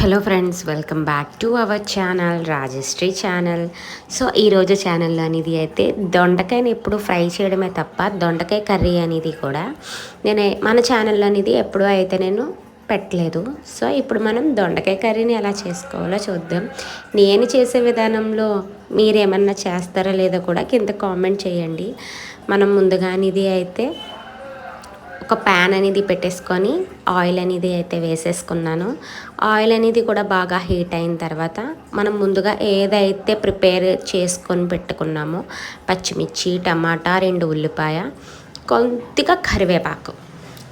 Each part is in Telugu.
Hello friends, welcome back to our channel Rajshri channel. So ఈరోజు ఛానల్లో అనేది అయితే దొండకాయని ఎప్పుడు ఫ్రై చేయడమే తప్ప దొండకాయ కర్రీ అనేది కూడా మన ఛానల్లో అనేది ఎప్పుడూ అయితే నేను పెట్టలేదు. సో ఇప్పుడు మనం దొండకాయ కర్రీని ఎలా చేసుకోవాలో చూద్దాం. నేను చేసే విధానంలో మీరేమన్నా చేస్తారో లేదో కూడా కింద కామెంట్ చేయండి. మనం ముందుగా అనేది అయితే ఒక ప్యాన్ అనేది పెట్టేసుకొని ఆయిల్ అనేది అయితే వేసేసుకున్నాను. ఆయిల్ అనేది కూడా బాగా హీట్ అయిన తర్వాత మనం ముందుగా ఏదైతే ప్రిపేర్ చేసుకొని పెట్టుకున్నామో పచ్చిమిర్చి, టమాటా, 2 ఉల్లిపాయ, కొద్దిగా కరివేపాకు,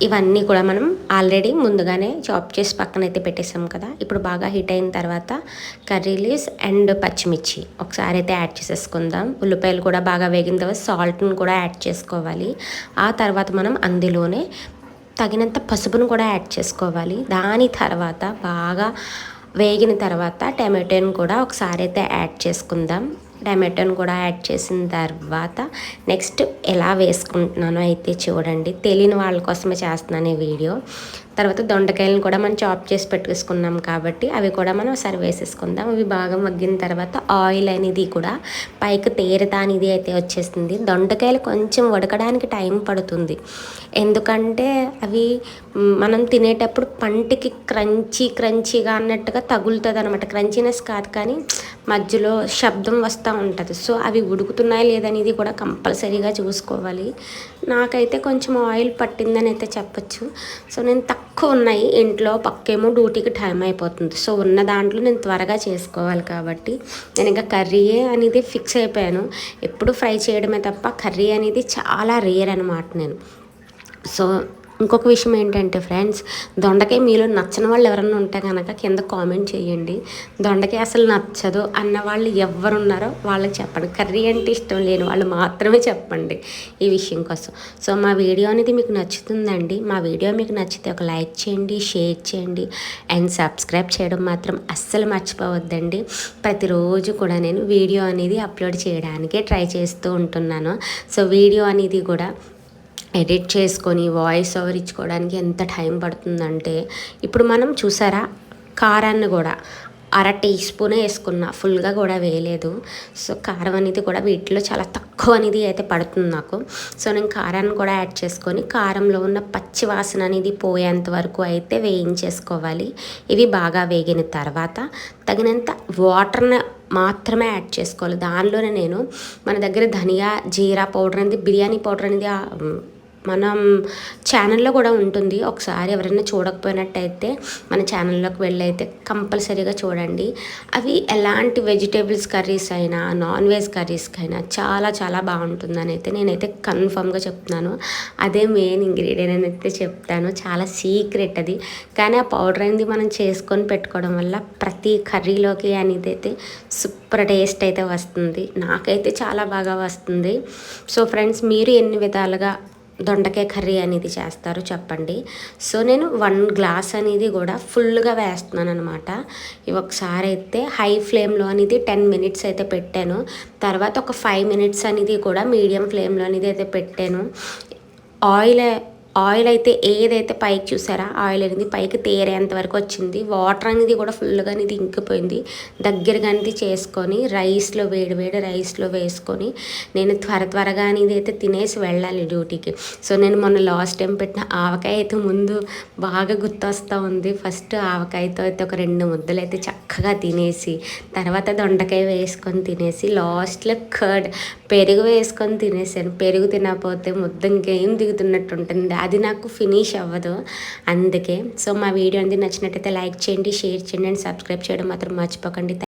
ఇవన్నీ కూడా మనం ఆల్రెడీ ముందుగానే చాప్ చేసి పక్కన అయితే పెట్టేసాం కదా. ఇప్పుడు బాగా హీట్ అయిన తర్వాత కర్రీ లీవ్స్ అండ్ పచ్చిమిర్చి ఒకసారి అయితే యాడ్ చేసేసుకుందాం. ఉల్లిపాయలు కూడా బాగా వేగిన తర్వాత సాల్ట్ని కూడా యాడ్ చేసుకోవాలి. ఆ తర్వాత మనం అందులోనే తగినంత పసుపును కూడా యాడ్ చేసుకోవాలి. దాని తర్వాత బాగా వేగిన తర్వాత టమాటోని కూడా ఒకసారి అయితే యాడ్ చేసుకుందాం. టమాటోని కూడా యాడ్ చేసిన తర్వాత నెక్స్ట్ ఎలా వేసుకుంటున్నానో అయితే చూడండి. తెలియని వాళ్ళ కోసమే చేస్తున్నాను ఈ వీడియో. తర్వాత దొండకాయలను కూడా మనం చాప్ చేసి పెట్టుకున్నాం కాబట్టి అవి కూడా మనం ఒకసారి వేసేసుకుందాం. అవి బాగా మగ్గిన తర్వాత ఆయిల్ అనేది కూడా పైకి తేరతా అనేది అయితే వచ్చేస్తుంది. దొండకాయలు కొంచెం ఉడకడానికి టైం పడుతుంది, ఎందుకంటే అవి మనం తినేటప్పుడు పంటికి క్రంచీగా అన్నట్టుగా తగులుతుంది అనమాట. క్రంచీనెస్ కాదు కానీ మధ్యలో శబ్దం వస్తూ ఉంటుంది. సో అవి ఉడుకుతున్నాయా లేదనేది కూడా కంపల్సరీగా చూసుకోవాలి. నాకైతే కొంచెం ఆయిల్ పట్టిందని అయితే చెప్పచ్చు. సో నేను తక్కువ ఉన్నాయి ఇంట్లో, పక్కేమో డ్యూటీకి టైం అయిపోతుంది. సో ఉన్న దాంట్లో నేను త్వరగా చేసుకోవాలి కాబట్టి నేను ఇంకా కర్రీయే అనేది ఫిక్స్ అయిపోయాను. ఎప్పుడు ఫ్రై చేయడమే తప్ప కర్రీ అనేది చాలా రేర్ అనమాట నేను. సో ఇంకొక విషయం ఏంటంటే ఫ్రెండ్స్, దొండకాయ మీలో నచ్చని వాళ్ళు ఎవరన్నా ఉంటే కనుక కింద కామెంట్ చేయండి. దొండకాయ అసలు నచ్చదు అన్న వాళ్ళు ఎవరున్నారో వాళ్ళకి చెప్పండి. కర్రీ అంటే ఇష్టం లేని వాళ్ళు మాత్రమే చెప్పండి ఈ విషయం కోసం. సో మా వీడియో అనేది మీకు నచ్చుతుందండి. మా వీడియో మీకు నచ్చితే ఒక లైక్ చేయండి, షేర్ చేయండి అండ్ సబ్స్క్రైబ్ చేయడం మాత్రం అస్సలు మర్చిపోవద్దండి. ప్రతిరోజు కూడా నేను వీడియో అనేది అప్లోడ్ చేయడానికే ట్రై చేస్తూ ఉంటున్నాను. సో వీడియో అనేది కూడా ఎడిట్ చేసుకొని వాయిస్ ఓవర్ ఇచ్చుకోవడానికి ఎంత టైం పడుతుందంటే, ఇప్పుడు మనం చూసారా కారాన్ని కూడా 1/2 టీ స్పూనే వేసుకున్నా, ఫుల్గా కూడా వేయలేదు. సో కారం అనేది కూడా వీటిలో చాలా తక్కువ అనేది అయితే పడుతుంది నాకు. సో నేను కారాన్ని కూడా యాడ్ చేసుకొని కారంలో ఉన్న పచ్చి వాసన అనేది పోయేంత వరకు అయితే వేయించేసుకోవాలి. ఇవి బాగా వేగిన తర్వాత తగినంత వాటర్ని మాత్రమే యాడ్ చేసుకోవాలి. దానిలోనే నేను మన దగ్గర ధనియా, జీరా పౌడర్ అనేది, బిర్యానీ పౌడర్ అనేది మనం ఛానల్లో కూడా ఉంటుంది. ఒకసారి ఎవరైనా చూడకపోయినట్టయితే మన ఛానల్లోకి వెళ్ళైతే కంపల్సరీగా చూడండి. అవి ఎలాంటి వెజిటేబుల్స్ కర్రీస్ అయినా నాన్ వెజ్ కర్రీస్కి అయినా చాలా చాలా బాగుంటుందని అయితే నేనైతే కన్ఫర్మ్గా చెప్తున్నాను. అదే మెయిన్ ఇంగ్రీడియంట్ అని అయితే చెప్తాను. చాలా సీక్రెట్ అది. కానీ ఆ పౌడర్ అనేది మనం చేసుకొని పెట్టుకోవడం వల్ల ప్రతి కర్రీలోకి అనేది అయితే సూపర్ టేస్ట్ అయితే వస్తుంది. నాకైతే చాలా బాగా వస్తుంది. సో ఫ్రెండ్స్, మీరు ఎన్ని విధాలుగా దొండకాయ కర్రీ అనేది చేస్తారు చెప్పండి. సో నేను 1 గ్లాస్ అనేది కూడా ఫుల్గా వేస్తున్నాను అనమాట. ఇవి ఒకసారి అయితే హై ఫ్లేమ్లో అనేది 10 మినిట్స్ అయితే పెట్టాను. తర్వాత ఒక 5 మినిట్స్ అనేది కూడా మీడియం ఫ్లేమ్లో అనేది అయితే పెట్టాను. ఆయిల్ అయితే ఏదైతే పైకి చూసారా, ఆయిల్ అనేది పైకి తేరేంత వరకు వచ్చింది. వాటర్ అనేది కూడా ఫుల్గా అనేది ఇంకిపోయింది. దగ్గరగా అనేది చేసుకొని రైస్లో వేడి రైస్లో వేసుకొని నేను త్వరగా అనేది అయితే తినేసి వెళ్ళాలి డ్యూటీకి. సో నేను మొన్న లాస్ట్ టైం పెట్టిన ఆవకాయ అయితే ముందు బాగా గుర్తొస్తూ ఉంది. ఫస్ట్ ఆవకాయతో అయితే ఒక 2 ముద్దలు అయితే చక్కగా తినేసి, తర్వాత దొండకాయ వేసుకొని తినేసి, లాస్ట్లో పెరుగు వేసుకొని తినేసాను. పెరుగు తినకపోతే ముద్ద ఇంకేం దిగుతున్నట్టు ఉంటుంది, అది నాకు ఫినిష్ అవ్వదు. అందుకే సో మా వీడియో అనేది నచ్చినట్టయితే లైక్ చేయండి, షేర్ చేయండి అండ్ సబ్స్క్రైబ్ చేయడం మాత్రం మర్చిపోకండి.